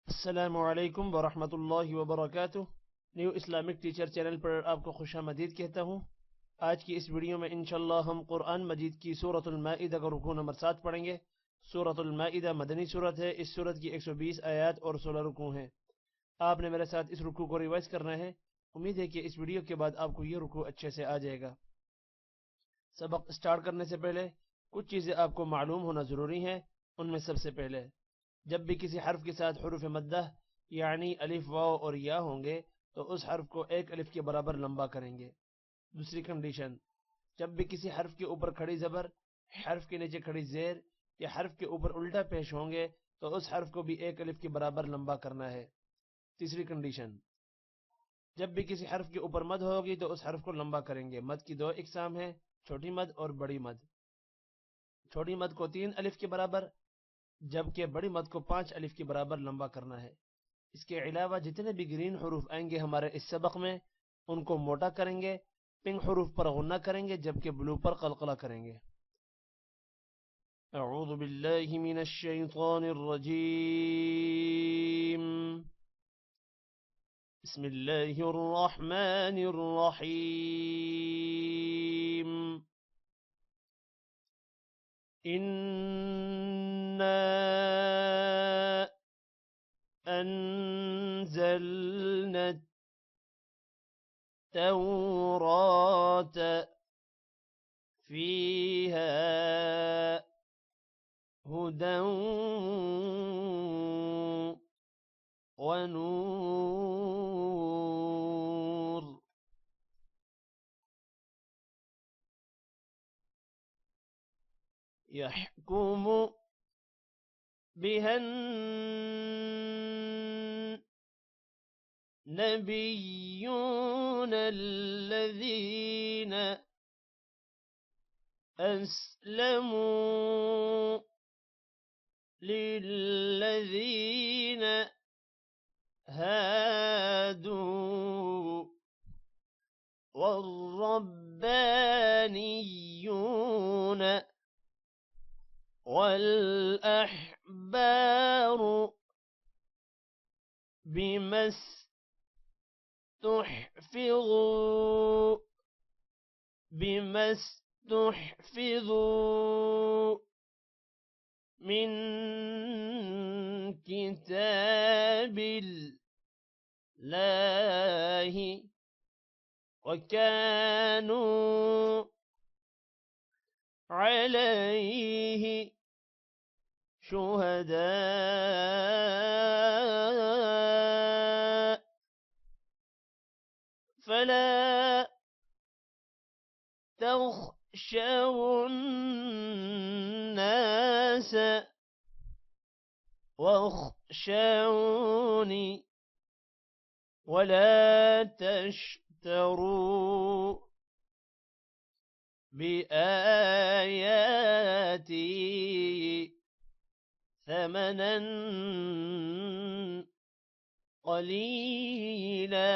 अस्सलामुअलैकुम वरहमतुल्लाहि वबरकातुह। न्यू इस्लामिक टीचर चैनल पर आपको खुशामदीद कहता हूँ। आज की इस वीडियो में इंशाअल्लाह हम कुरान मजीद की सूरतुल माइदा का रुकू नंबर 7 पढ़ेंगे। सूरतुल माइदा मदनी सूरत है। इस सूरत की 120 आयत और 16 रुकू हैं। आपने मेरे साथ इस रुकू को रिवाइज करना है। उम्मीद है कि इस वीडियो के बाद आपको ये रुकू अच्छे से आ जाएगा। सबक स्टार्ट करने से पहले कुछ चीज़ें आपको मालूम होना ज़रूरी है। उनमें सबसे पहले, जब भी किसी हर्फ के साथ हुरूफ मद्दा यानी अलिफ वाव और या होंगे तो उस हर्फ को एक अलिफ के बराबर लंबा करेंगे। दूसरी कंडीशन, जब भी किसी हर्फ के ऊपर खड़ी ज़बर, हर्फ के नीचे खड़ी ज़ेर या हर्फ के ऊपर उल्टा पेश होंगे तो उस हर्फ को भी एक अलिफ के बराबर लंबा करना है। तीसरी कंडीशन, जब भी किसी हर्फ के ऊपर मद होगी तो उस हर्फ को लंबा करेंगे। मद की दो इकसाम है, छोटी मद और बड़ी मद। छोटी मद को 3 अलिफ के बराबर, जबकि बड़ी मद को 5 अलिफ के बराबर लंबा करना है। इसके अलावा जितने भी ग्रीन हरूफ आएंगे हमारे इस सबक में, उनको मोटा करेंगे। पिंक हरूफ पर गुन्ना करेंगे, जबकि ब्लू पर कलकला करेंगे। अऊज़ु बिल्लाहि मिनश शैतानिर रजीम। बिस्मिल्लाहिर रहमानिर रहीम। इन्ना أنزلنا التوراة فيها هدى ونور يحكم بها النبيون الذين أسلموا للذين هادوا والربانيون والأحبار بما استحفظوا من كتاب الله وكانوا عليه شهداء فلا تخشوا الناس واخشوني ولا تشتروا بآياتي ثمنا قليلا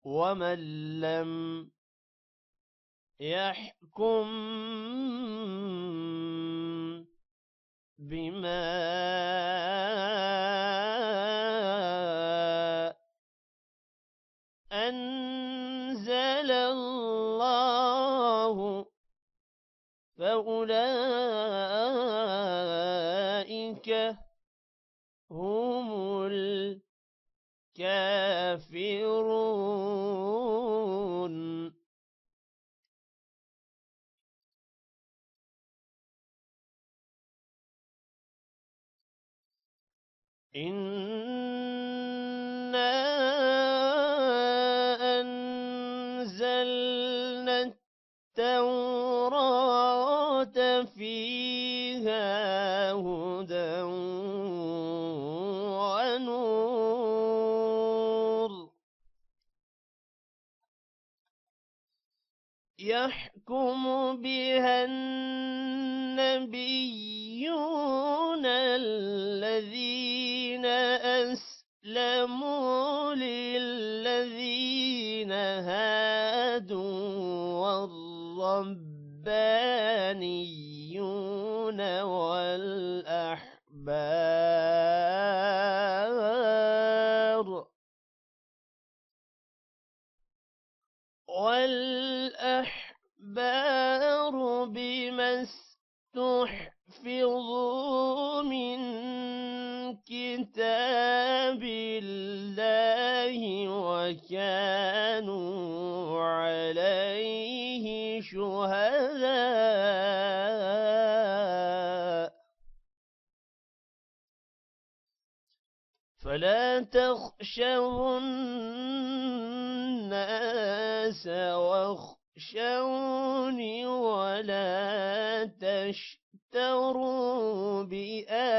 ومن لم يحكم بما أنزل الله فأولئك هم الكافرون. إنا أنزلنا التوراة فيها هدى ونور يحكم بها النبيون الذين أسلموا للذين هادوا والربانيون والأحبار والأحبار بما استحفظوا من كتاب الله وكانوا عليه شهداء فلا تخشوا الناس واخشوني ولا تشتروا بآياتي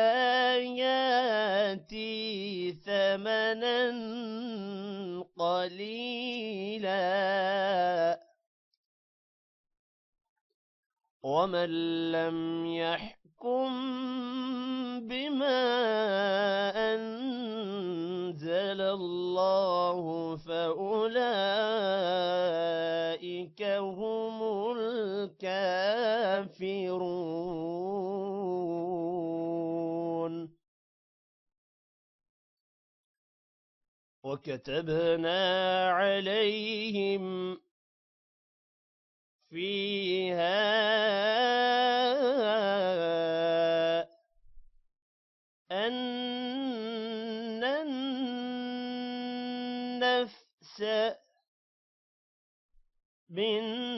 ثمنا قليلا ومن لم يحكم بما أنزل الله فأولئك هم الكافرون وكتبنا عليهم فيها أن النفس بالنفس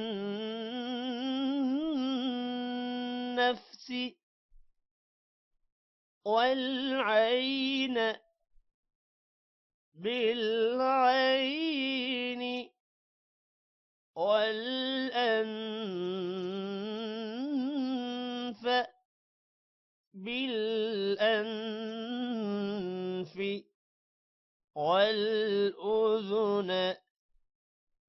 والعين بالعين والأنف بالأنف والأذن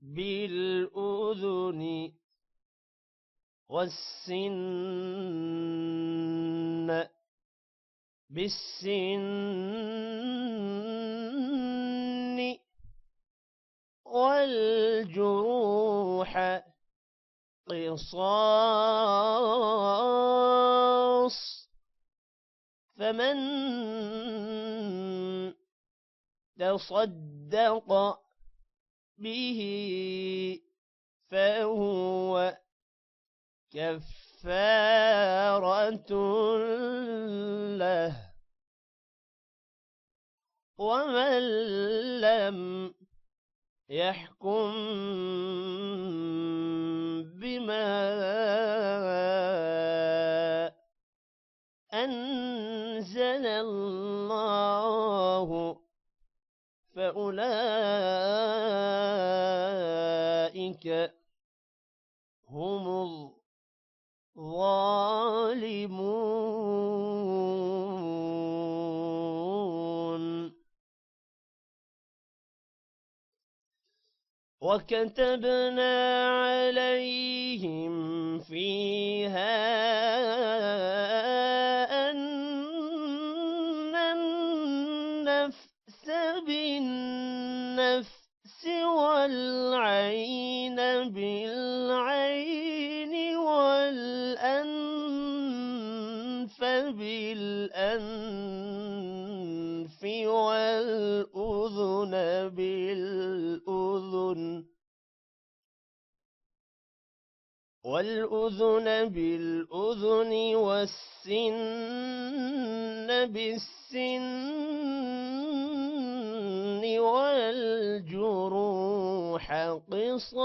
بالأذن والسن بالسن والجروح قصاص فمن تصدق به فهو كفارة له ومن لم يحكم بما أنزل الله فأولئك هم الظالمون وكتبنا عليهم فيها أن النفس بالنفس والعين بالعين والأنف بالأنف والأذن بالأذن بالأذن والسن بالسن والجروح قصاص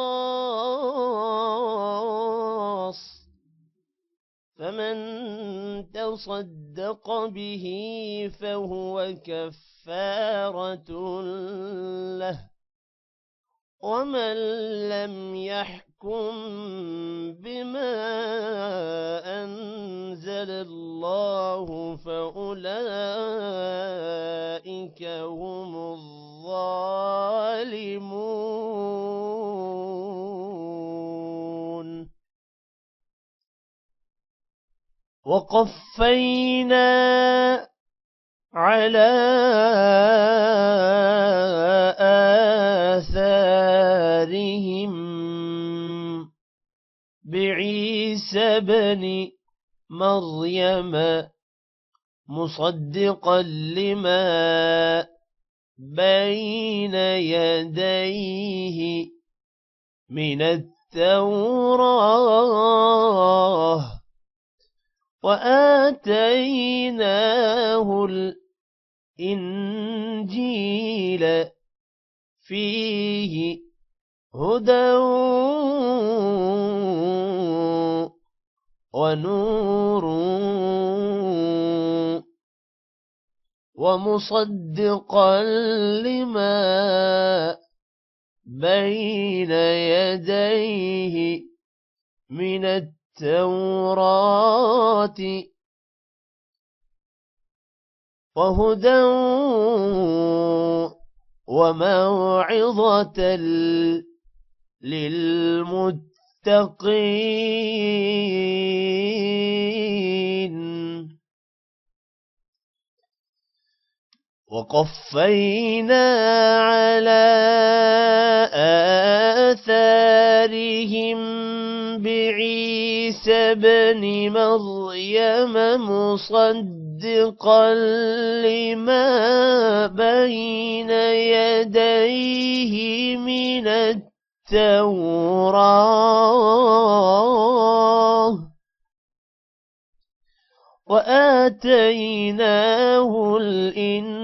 فمن تصدق به فهو كفارة له ومن لم يحكم بما أنزل الله فأولئك هم الظالمون وقفينا على آثارهم بعيسى بن مريم مصدقا لما بين يديه من التوراة وآتيناه الإنجيل فيه هدى ونور ومصدقا لما بين يديه من التوراة وهدى وموعظة للمتقين وقفينا على آثارهم بعيسى ابن مريم مصدقا لما بين يديه من التوراة وآتيناه الإنجيل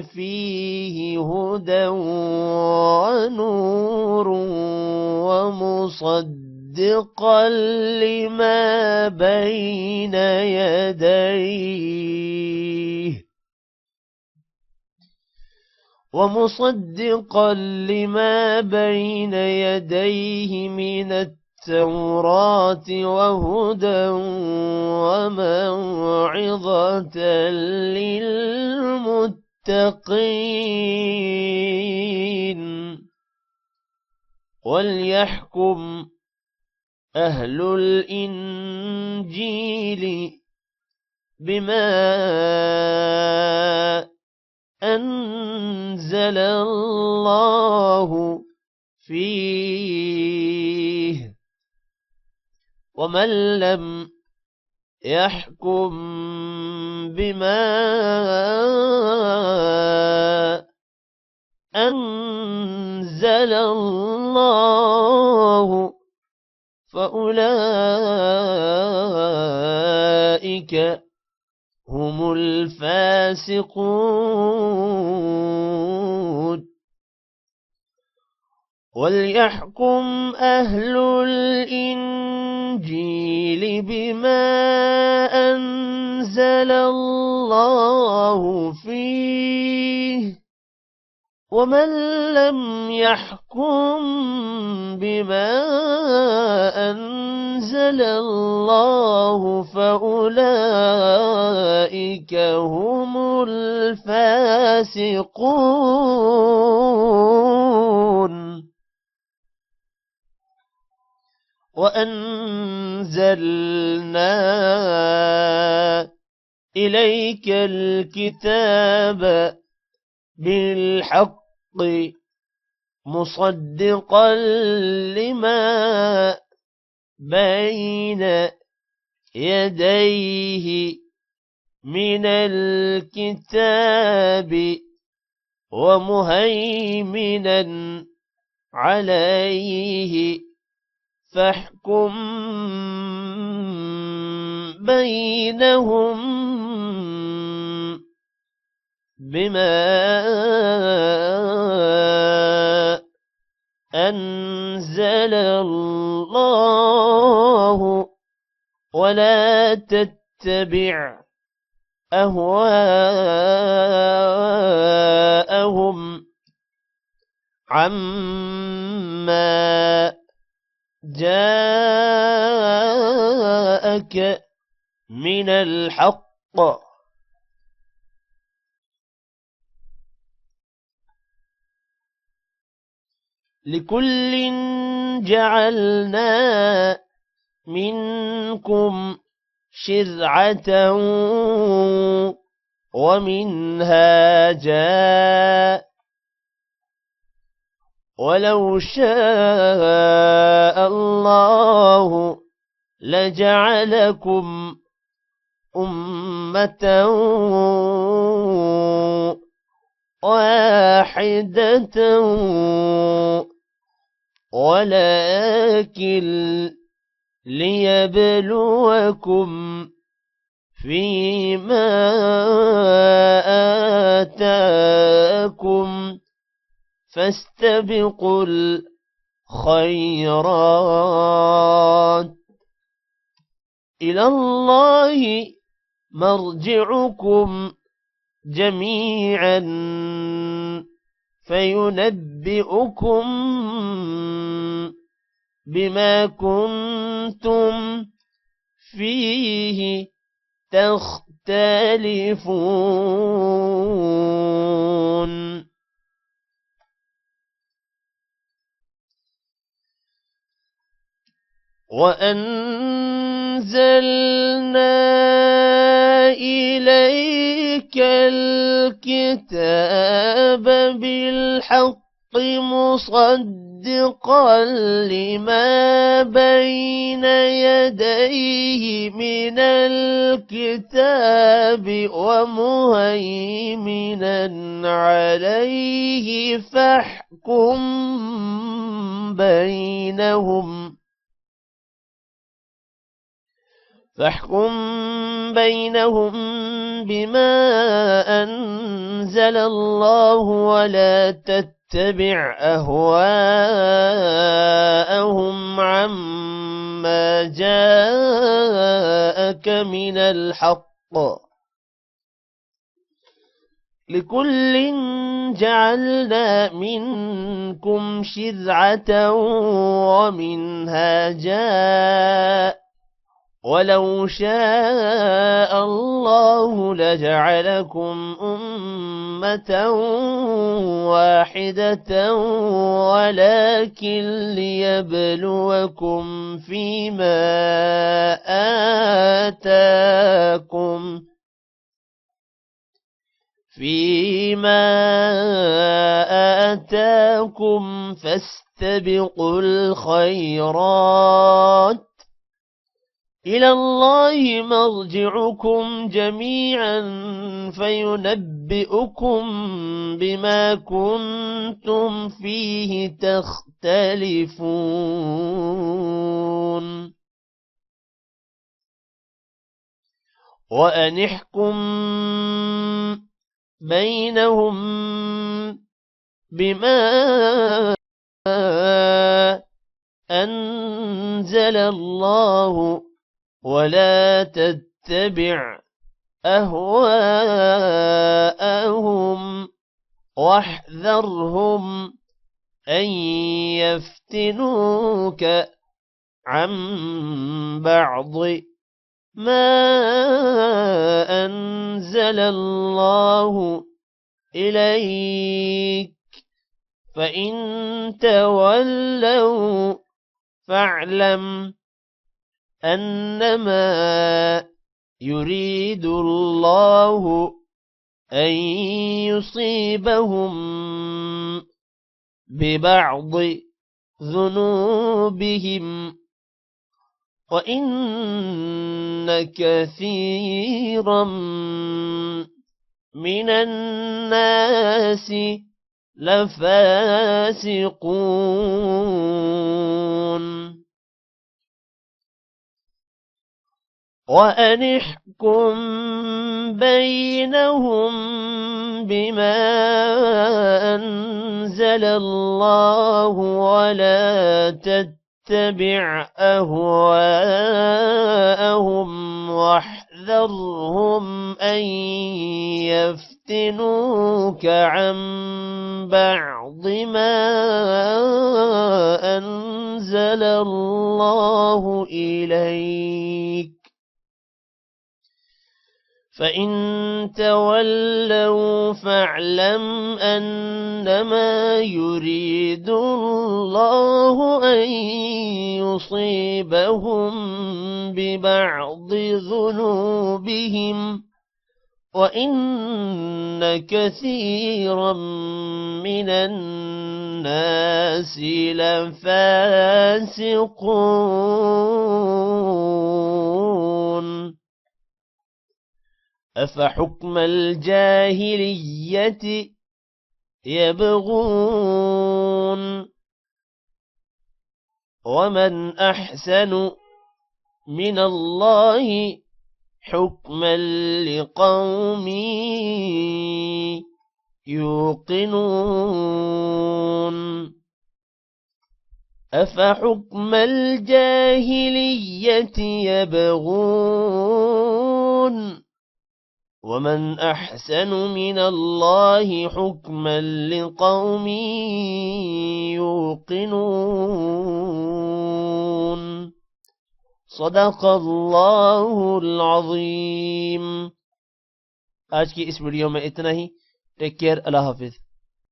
فيه هدى ونور ومصدقا لما بين يديه من التوراة وهدى وموعظة للمتقين وليحكم أهل الإنجيل بما أنزل الله فيه ومن لم يحكم بما أنزل الله فأولئك هم الفاسقون وليحكم أهل الإنجيل بما أنزل الله فيه ومن لم يحكم بما أنزل الله فأولئك هم الفاسقون وأنزلنا إليك الكتاب بالحق مصدقا لما بين يديه من الكتاب ومهيمنا عليه فاحكم بينهم بما أنزل الله ولا تتبع أهواءهم عما جاءك من الحق لكل جعلنا منكم شرعة ومنهاجا ولو شاء الله لجعلكم أمة واحدة ولكن ليبلوكم فيما آتاكم فاستبقوا الخيرات إلى الله مرجعكم جميعا فينبئكم بما كنتم فيه تختلفون وأنزلنا إليك الكتاب بالحق مصدقا لما بين يديه من الكتاب ومهيمنا عليه فاحكم بينهم بما أنزل الله ولا تتبع أهواءهم عما جاءك من الحق لكل جعلنا منكم شرعة ومنهاجا ولو شاء الله لجعلكم أمة واحدة ولكن ليبلوكم فيما آتاكم فاستبقوا الخيرات إلى الله مرجعكم جميعا فينبئكم بما كنتم فيه تختلفون وأن احكم بينهم بما أنزل الله ولا تتبع أهواءهم واحذرهم أن يفتنوك عن بعض ما أنزل الله إليك فإن تولوا فاعلم أنما يريد الله أن يصيبهم ببعض ذنوبهم وإن كثيرا من الناس لفاسقون وأن احكم بينهم بما أنزل الله ولا تتبع أهواءهم واحذرهم أن يفتنوك عن بعض ما أنزل الله إليك فإن تولوا فاعلم أنما يريد الله أن يصيبهم ببعض ذنوبهم وإن كثيرا من الناس لفاسقون أفحكم الجاهلية يبغون ومن أحسن من الله حكما لقوم يوقنون أفحكم الجاهلية يبغون ومن أحسن من الله حكما لقوم يوقنون صدق الله العظيم। आज की इस वीडियो में इतना ही। टेक केयर, अल्लाह हाफिज।